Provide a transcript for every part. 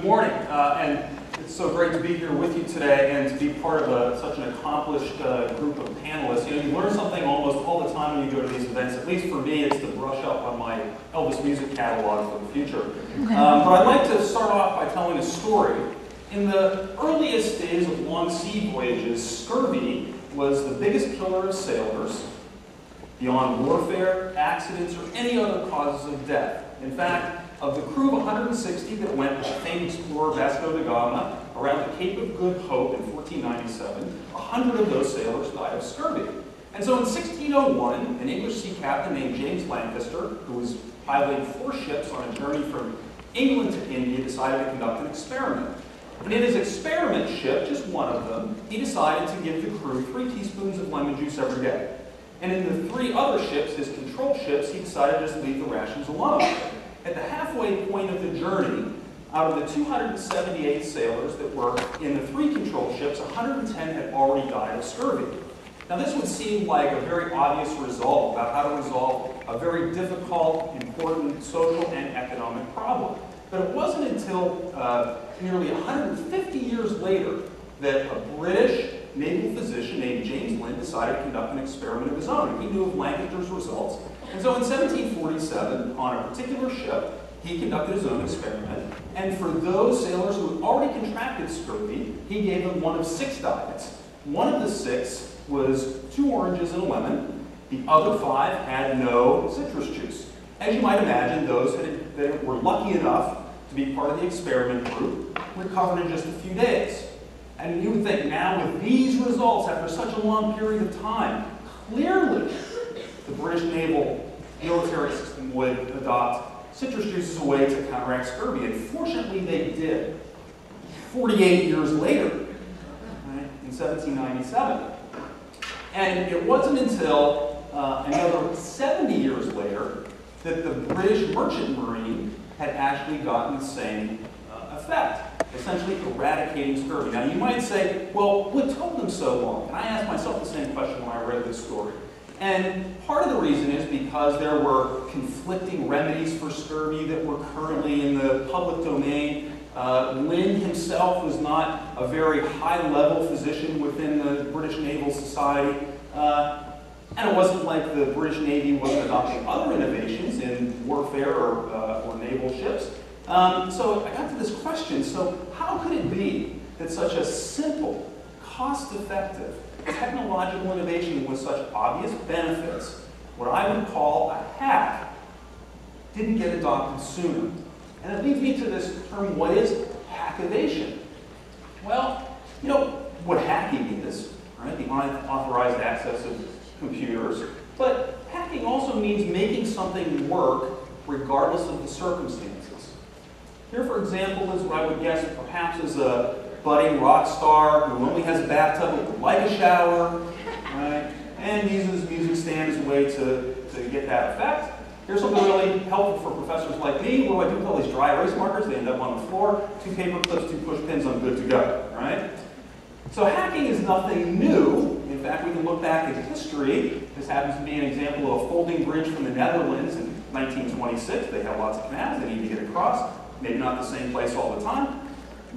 Good morning, and it's so great to be here with you today and to be part of such an accomplished group of panelists. You know, you learn something almost all the time when you go to these events. At least for me, it's to brush up on my Elvis music catalog for the future. But I'd like to start off by telling a story. In the earliest days of long sea voyages, scurvy was the biggest killer of sailors, beyond warfare, accidents, or any other causes of death. In fact, of the crew of 160 that went with famed explorer Vasco da Gama around the Cape of Good Hope in 1497, 100 of those sailors died of scurvy. And so in 1601, an English sea captain named James Lancaster, who was piloting 4 ships on a journey from England to India, decided to conduct an experiment. And in his experiment ship, just one of them, he decided to give the crew 3 teaspoons of lemon juice every day. And in the 3 other ships, his control ships, he decided to just leave the rations alone. At the halfway point of the journey, out of the 278 sailors that were in the 3 control ships, 110 had already died of scurvy. Now this would seem like a very obvious result about how to resolve a very difficult, important social and economic problem. But it wasn't until nearly 150 years later that a British naval physician named James Lind decided to conduct an experiment of his own. He knew of Lancaster's results. And so in 1747, on a particular ship, he conducted his own experiment. And for those sailors who had already contracted scurvy, he gave them one of 6 diets. One of the 6 was 2 oranges and a lemon. The other 5 had no citrus juice. As you might imagine, those that were lucky enough to be part of the experiment group recovered in just a few days. And you would think now with these results, after such a long period of time, clearly the British naval military system would adopt citrus juice as a way to counteract scurvy. And fortunately they did. 48 years later, right, in 1797. And it wasn't until another 70 years later that the British merchant marine had actually gotten the same effect, essentially eradicating scurvy. Now you might say, well, what took them so long? And I asked myself the same question when I read this story. And part of the reason is because there were conflicting remedies for scurvy that were currently in the public domain. Lind himself was not a very high-level physician within the British Naval Society. And it wasn't like the British Navy wasn't adopting other innovations in warfare or naval ships. So I got to this question, so how could it be that such a simple, cost-effective, technological innovation with such obvious benefits, what I would call a hack, didn't get adopted sooner? And it leads me to this term, what is hackivation? Well, you know what hacking is, right? The unauthorized access of computers. But hacking also means making something work regardless of the circumstances. Here, for example, is what I would guess perhaps is a budding rock star who only has a bathtub but would like a shower, right? And uses music stand as a way to get that effect. Here's something really helpful for professors like me. What do I do with all these dry erase markers? They end up on the floor. 2 paper clips, 2 push pins, I'm good to go, right? So hacking is nothing new. In fact, we can look back at history. This happens to be an example of a folding bridge from the Netherlands in 1926. They have lots of canals they need to get across. Maybe not the same place all the time.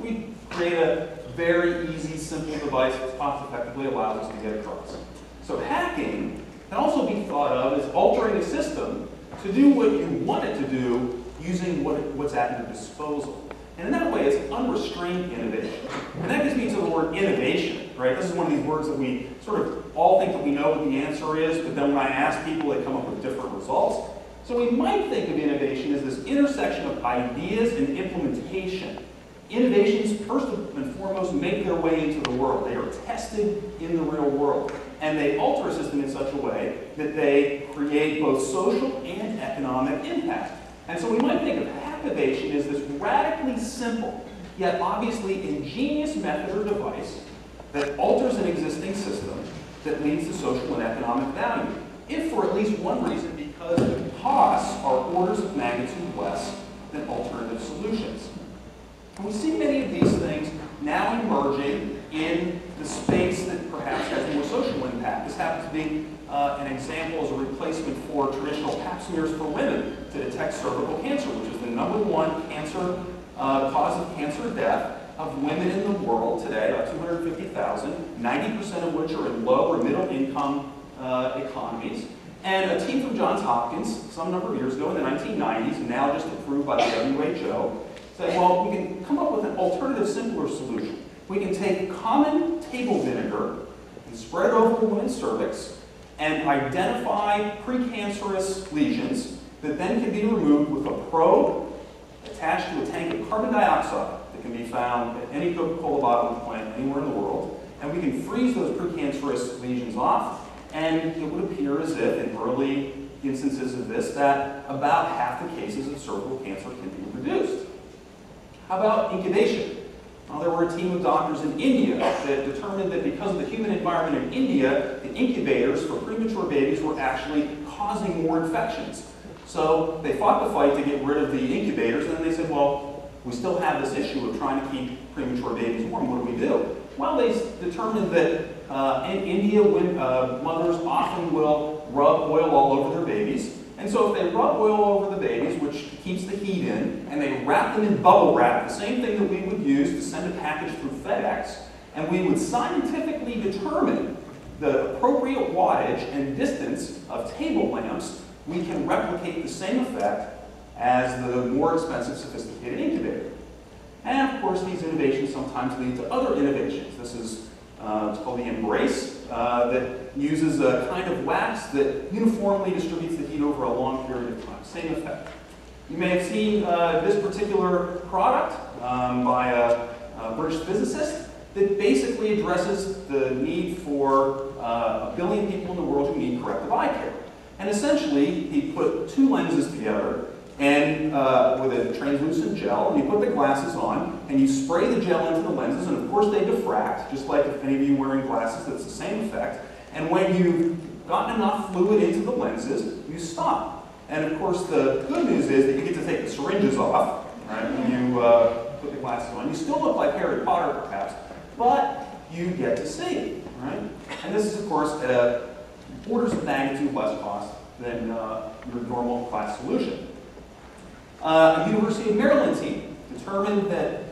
We create a very easy, simple device that cost-effectively allows us to get across. So hacking can also be thought of as altering a system to do what you want it to do using what's at your disposal. And in that way, it's unrestrained innovation. And that gets me to the word innovation, right? This is one of these words that we sort of all think that we know what the answer is, but then when I ask people, they come up with different results. So we might think of innovation as this intersection of ideas and implementation. Innovations, first and foremost, make their way into the world. They are tested in the real world. And they alter a system in such a way that they create both social and economic impact. And so we might think of hackivation as this radically simple, yet obviously ingenious method or device that alters an existing system that leads to social and economic value. If for at least one reason, because the costs are orders of magnitude less than alternative solutions. And we see many of these things now emerging in the space that perhaps has more social impact. This happens to be an example as a replacement for traditional pap smears for women to detect cervical cancer, which is the #1 cancer cause of cancer or death of women in the world today, about 250,000, 90% of which are in low or middle income economies. And a team from Johns Hopkins, some number of years ago in the 1990s, and now just approved by the WHO, said, well, we can come up with an alternative, simpler solution. We can take common table vinegar and spread it over the woman's cervix and identify precancerous lesions that then can be removed with a probe attached to a tank of carbon dioxide that can be found at any Coca-Cola bottling plant anywhere in the world. And we can freeze those precancerous lesions off, and it would appear as if, in early instances of this, that about half the cases of cervical cancer can be reduced. How about incubation? Well, there were a team of doctors in India that determined that because of the humid environment in India, the incubators for premature babies were actually causing more infections. So they fought the fight to get rid of the incubators, and then they said, well, we still have this issue of trying to keep premature babies warm. What do we do? Well, they determined that in India, mothers often will rub oil all over their babies. And so if they rub oil over the babies, which keeps the heat in, and they wrap them in bubble wrap, the same thing that we would use to send a package through FedEx, and we would scientifically determine the appropriate wattage and distance of table lamps, we can replicate the same effect as the more expensive, sophisticated incubator. And of course, these innovations sometimes lead to other innovations. This is it's called the Embrace, that uses a kind of wax that uniformly distributes the heat over a long period of time. Same effect. You may have seen this particular product by a British physicist that basically addresses the need for 1 billion people in the world who need corrective eye care. And essentially, he put two lenses together and with a translucent gel, and you put the glasses on, and you spray the gel into the lenses, and of course they diffract, just like if any of you wearing glasses, that's the same effect. And when you've gotten enough fluid into the lenses, you stop. And of course the good news is that you get to take the syringes off, right, when you put the glasses on. You still look like Harry Potter, perhaps, but you get to see, right? And this is, of course, at orders of magnitude less cost than your normal class solution. A University of Maryland team determined that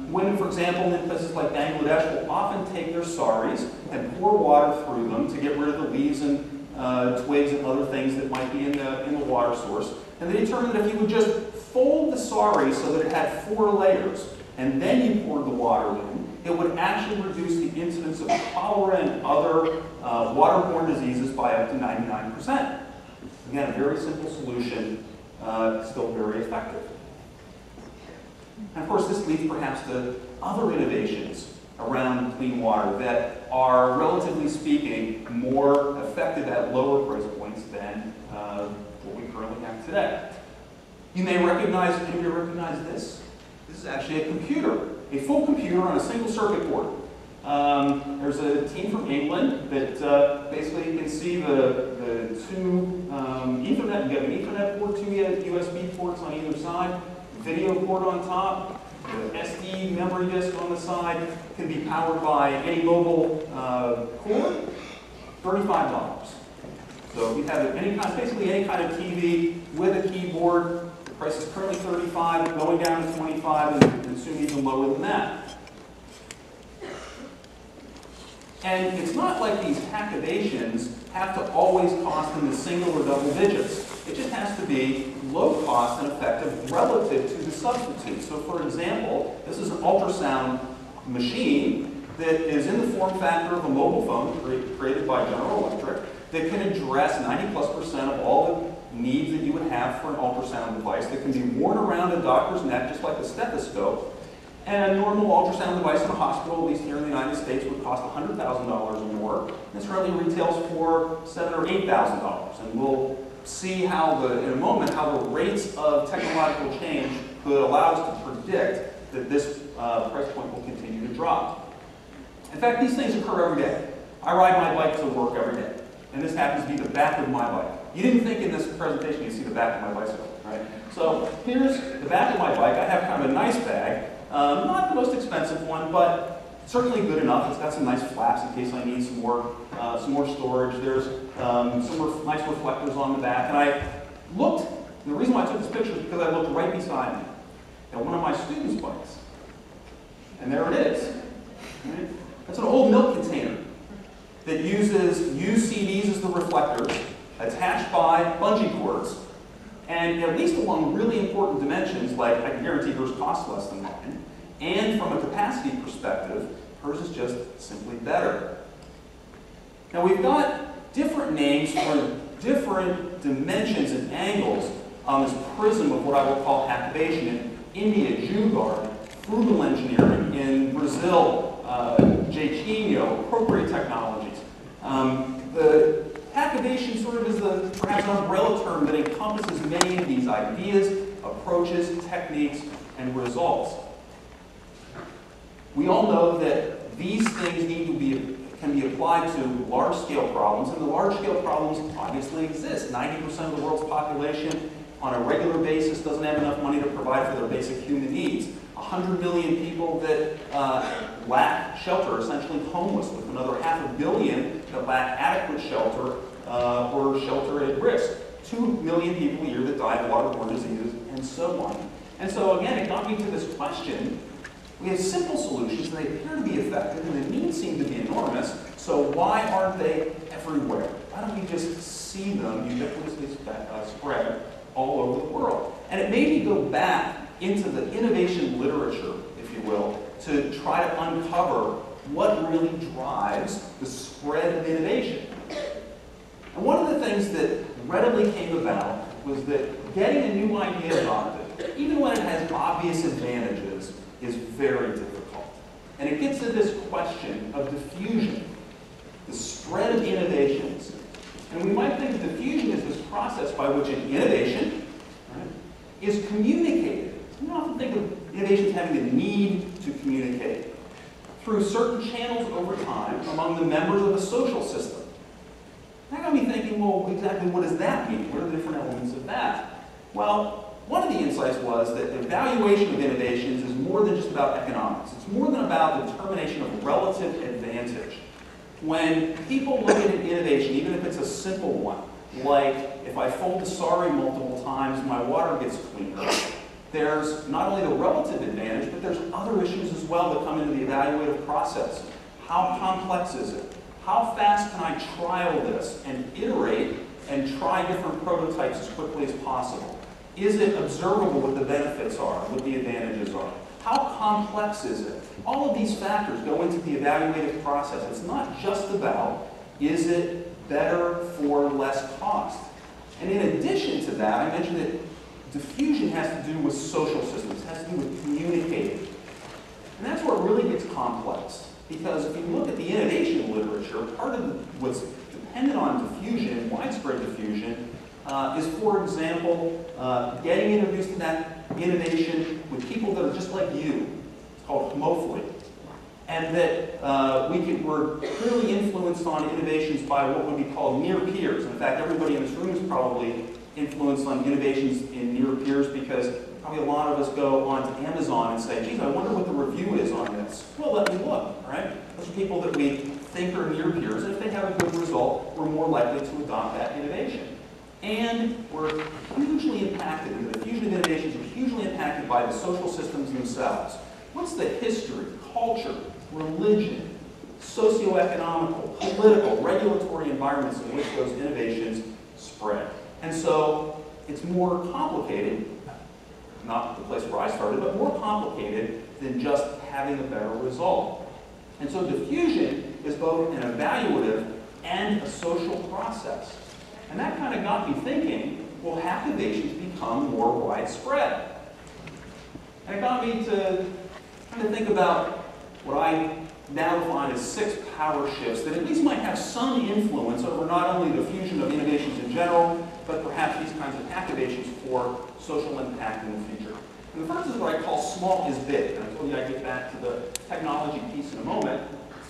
women, for example, in places like Bangladesh will often take their saris and pour water through them to get rid of the leaves and twigs and other things that might be in the water source. And they determined that if you would just fold the sari so that it had 4 layers, and then you poured the water in, it would actually reduce the incidence of cholera and other waterborne diseases by up to 99%. Again, a very simple solution, still very effective. And of course, this leads perhaps to other innovations around clean water that are, relatively speaking, more effective at lower price points than what we currently have today. You may recognize, anybody recognize this? This is actually a computer, a full computer on a single circuit board. There's a team from England that basically you can see the two Ethernet, you have an Ethernet port, 2 USB ports on either side, video port on top, the SD memory disk on the side, can be powered by any mobile cord, $35. So if you have any kind, basically any kind of TV with a keyboard, the price is currently $35, going down to $25, and soon even lower than that. And it's not like these activations have to always cost in the single or double digits. It just has to be low cost and effective relative to the substitute. So for example, this is an ultrasound machine that is in the form factor of a mobile phone created by General Electric that can address 90+% of all the needs that you would have for an ultrasound device that can be worn around a doctor's neck just like a stethoscope. And a normal ultrasound device in a hospital, at least here in the United States, would cost $100,000 or more. This currently retails for $7,000 or $8,000. And we'll see how in a moment how the rates of technological change could allow us to predict that this price point will continue to drop. In fact, these things occur every day. I ride my bike to work every day. And this happens to be the back of my bike. You didn't think in this presentation you'd see the back of my bicycle, right? So here's the back of my bike. I have kind of a nice bag. Not the most expensive one, but certainly good enough. It's got some nice flaps in case I need some more storage. There's some nice reflectors on the back. And I looked, and the reason why I took this picture is because I looked right beside me. at one of my students' bikes. And there it is. Right? That's an old milk container that uses UCDs as the reflectors, attached by bungee cords, and at least along really important dimensions, like I can guarantee hers costs less than mine, and from a capacity perspective, hers is just simply better. Now we've got different names for different dimensions and angles on this prism of what I will call activation. In India, Jugaad; frugal engineering; in Brazil, Jaitinho; appropriate technologies. The activation sort of is perhaps an umbrella term that encompasses many of these ideas, approaches, techniques, and results. We all know that these things can be applied to large-scale problems, and the large-scale problems obviously exist. 90% of the world's population on a regular basis doesn't have enough money to provide for their basic human needs. 100 million people that lack shelter, essentially homeless, with another 500 million that lack adequate shelter or shelter at risk. 2 million people a year that die of waterborne diseases, and so on. And so again, it got me to this question. We have simple solutions, and they appear to be effective, and the needs seem to be enormous, so why aren't they everywhere? Why don't we just see them ubiquitously spread all over the world? And it made me go back into the innovation literature, if you will, to try to uncover what really drives the spread of innovation. And one of the things that readily came about was that getting a new idea adopted, even when it has obvious advantages, is very difficult. And it gets to this question of diffusion, the spread of innovations. And we might think of diffusion as this process by which an innovation, right, is communicated. We often think of innovations having the need to communicate through certain channels over time among the members of a social system. That got me thinking, well, exactly what does that mean? What are the different elements of that? Well, one of the insights was that evaluation of innovations is more than just about economics. It's more than about the determination of relative advantage. When people look at an innovation, even if it's a simple one, like if I fold the sari multiple times, my water gets cleaner, there's not only the relative advantage, but there's other issues as well that come into the evaluative process. How complex is it? How fast can I trial this and iterate and try different prototypes as quickly as possible? Is it observable what the benefits are, what the advantages are? How complex is it? All of these factors go into the evaluative process. It's not just about, is it better for less cost? And in addition to that, I mentioned that diffusion has to do with social systems, it has to do with communicating. And that's where it really gets complex. Because if you look at the innovation literature, part of what's dependent on diffusion, widespread diffusion, is, for example, getting introduced to that innovation with people that are just like you. It's called homophily. And that we're clearly influenced on innovations by what would be called near peers. In fact, everybody in this room is probably influenced on innovations in near peers because probably a lot of us go onto Amazon and say, geez, I wonder what the review is on this. Well, let me look, right? Those are people that we think are near peers, and if they have a good result, we're more likely to adopt that innovation. And we're hugely impacted, and the diffusion of innovations are hugely impacted by the social systems themselves. What's the history, culture, religion, socioeconomical, political, regulatory environments in which those innovations spread? And so it's more complicated, not the place where I started, but more complicated than just having a better result. And so diffusion is both an evaluative and a social process. And that kind of got me thinking, will activations become more widespread? And it got me to kind of think about what I now define as 6 power shifts that at least might have some influence over not only the fusion of innovations in general, but perhaps these kinds of activations for social impact in the future. And the first is what I call small is big. And I told you I'd get back to the technology piece in a moment.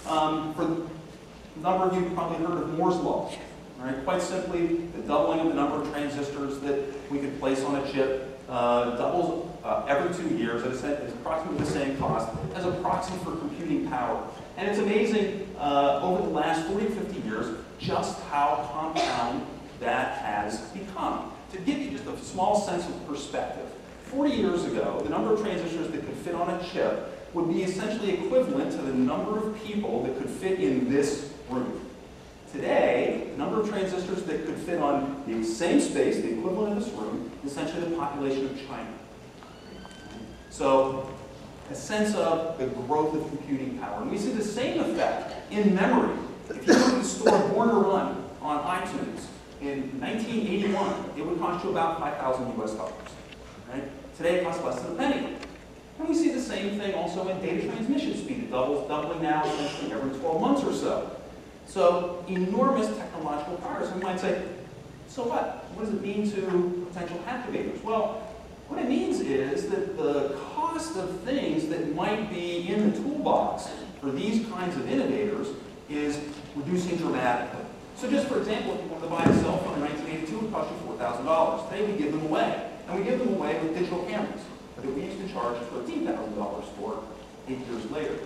For a number of you have probably heard of Moore's Law. Right? Quite simply, the doubling of the number of transistors that we could place on a chip doubles every 2 years at approximately the same cost as a proxy for computing power. And it's amazing over the last 40 to 50 years just how compound that has become. To give you just a small sense of perspective, 40 years ago, the number of transistors that could fit on a chip would be essentially equivalent to the number of people that could fit in this room. Today, the number of transistors that could fit on the same space, the equivalent of this room, is essentially the population of China. So, a sense of the growth of computing power. And we see the same effect in memory. If you go to the store Born to Run on iTunes in 1981, it would cost you about $5,000 US. Right? Today it costs less than a penny. And we see the same thing also in data transmission speed. It doubling now essentially every 12 months or so. So enormous technological progress. We might say, so what? What does it mean to potential activators? Well, what it means is that the cost of things that might be in the toolbox for these kinds of innovators is reducing dramatically. So just for example, if you wanted to buy a cell phone in 1982, it would cost you $4,000. Today we give them away. And we give them away with digital cameras that we used to charge $13,000 for 8 years later.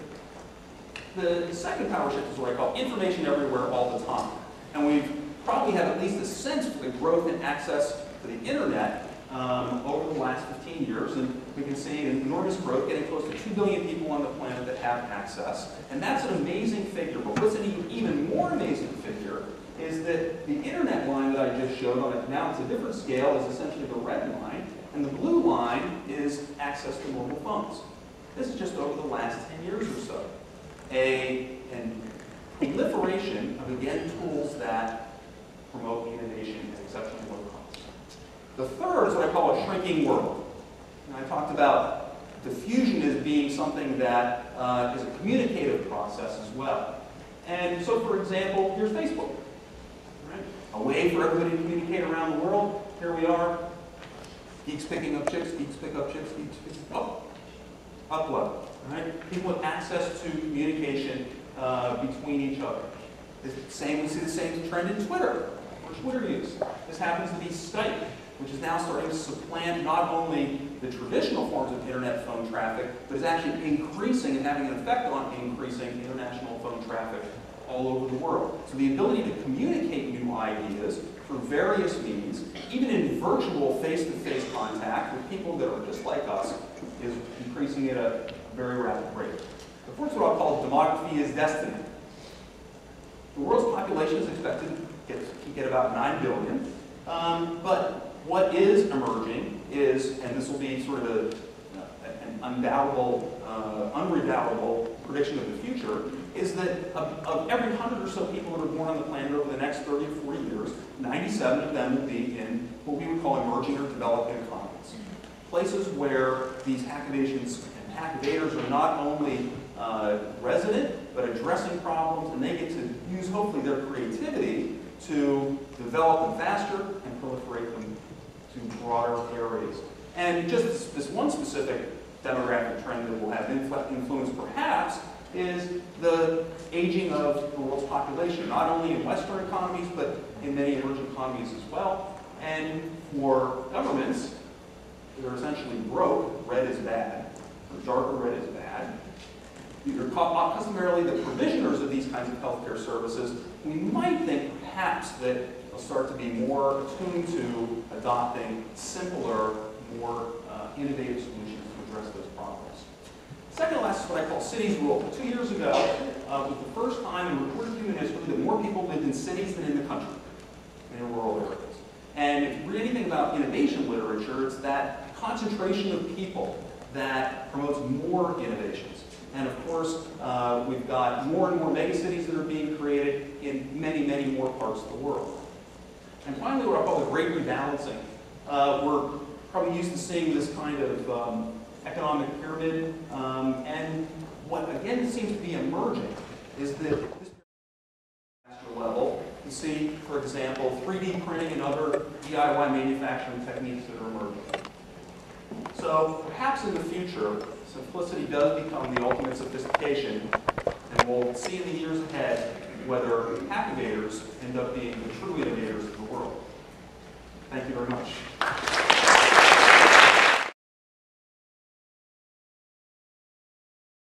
The second power shift is what I call information everywhere all the time. And we've probably had at least a sense for the growth in access to the internet over the last 15 years. And we can see an enormous growth, getting close to 2 billion people on the planet that have access. And that's an amazing figure. But what's an even more amazing figure is that the internet line that I just showed on it, now it's a different scale, is essentially the red line. And the blue line is access to mobile phones. This is just over the last 10 years or so. A proliferation of, again, tools that promote innovation at exceptionally low cost. The third is what I call a shrinking world. And I talked about diffusion as being something that is a communicative process as well. And so, for example, here's Facebook. Right? A way for everybody to communicate around the world. Here we are. Geeks picking up chicks, geeks pick up chicks, geeks pick up. Upload. Right? People with access to communication between each other. We see the same trend in Twitter, or Twitter use. This happens to be Skype, which is now starting to supplant not only the traditional forms of internet phone traffic, but is actually increasing and having an effect on increasing international phone traffic all over the world. So the ability to communicate new ideas through various means, even in virtual face-to-face contact with people that are just like us, is increasing at a very rapid rate. The fourth is what I'll call demography is destiny. The world's population is expected to get about 9 billion, but what is emerging is, and this will be sort of an unredoubtable prediction of the future, is that of every 100 or so people that are born on the planet over the next 30 or 40 years, 97 of them will be in what we would call emerging or developing economies. Places where these activations and activators are not only resident, but addressing problems, and they get to use, hopefully, their creativity to develop them faster and proliferate them to broader areas. And just this one specific demographic trend that will have influence, perhaps, is the aging of the world's population, not only in Western economies, but in many emerging economies as well. And for governments, they're essentially broke, red is bad, or darker red is bad. Customarily, the provisioners of these kinds of healthcare services, we might think perhaps that they'll start to be more attuned to adopting simpler, more innovative solutions to address those problems. Second to last is what I call cities rule. 2 years ago was the first time in recorded human history that more people lived in cities than in the country, in rural areas. And if you read anything about innovation literature, it's that concentration of people that promotes more innovations. And of course, we've got more and more megacities that are being created in many, many more parts of the world. And finally, what I call the great rebalancing. We're probably used to seeing this kind of economic pyramid. And what, again, seems to be emerging is that this level, you see, for example, 3D printing and other DIY manufacturing techniques that are emerging. So perhaps in the future, simplicity does become the ultimate sophistication, and we'll see in the years ahead whether activators end up being the true innovators of the world. Thank you very much.